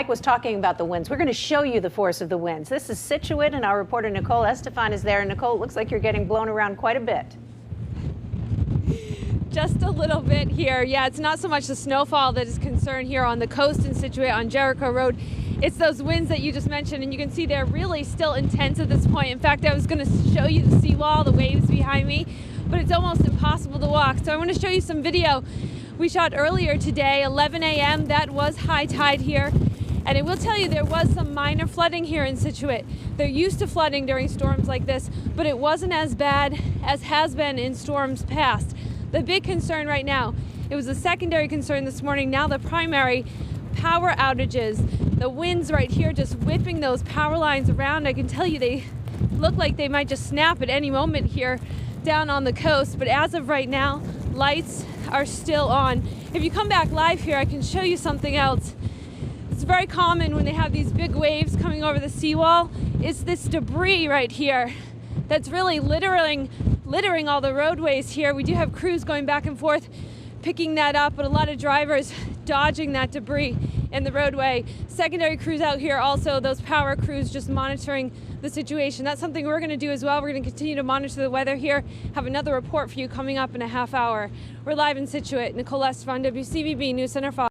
was talking about the winds. We're going to show you the force of the winds. This is Scituate, and our reporter Nicole Estefan is there. And Nicole, it looks like you're getting blown around quite a bit. Just a little bit here. Yeah, it's not so much the snowfall that is concerned here on the coast in Scituate on Jericho Road. It's those winds that you just mentioned, and you can see they're really still intense at this point. In fact, I was going to show you the seawall, the waves behind me, but it's almost impossible to walk. So I want to show you some video we shot earlier today, 11 a.m. That was high tide here. And I will tell you, there was some minor flooding here in Scituate. They're used to flooding during storms like this, but it wasn't as bad as has been in storms past. The big concern right now, it was a secondary concern this morning, now the primary, power outages. The winds right here just whipping those power lines around. I can tell you they look like they might just snap at any moment here down on the coast, but as of right now, lights are still on. If you come back live here, I can show you something else. It's very common when they have these big waves coming over the seawall. It's this debris right here that's really littering all the roadways here. We do have crews going back and forth picking that up, but a lot of drivers dodging that debris in the roadway. Secondary crews out here also, those power crews just monitoring the situation. That's something we're going to do as well. We're going to continue to monitor the weather here. Have another report for you coming up in a half hour. We're live in Scituate. Nicole Estefan, WCVB News Center 5.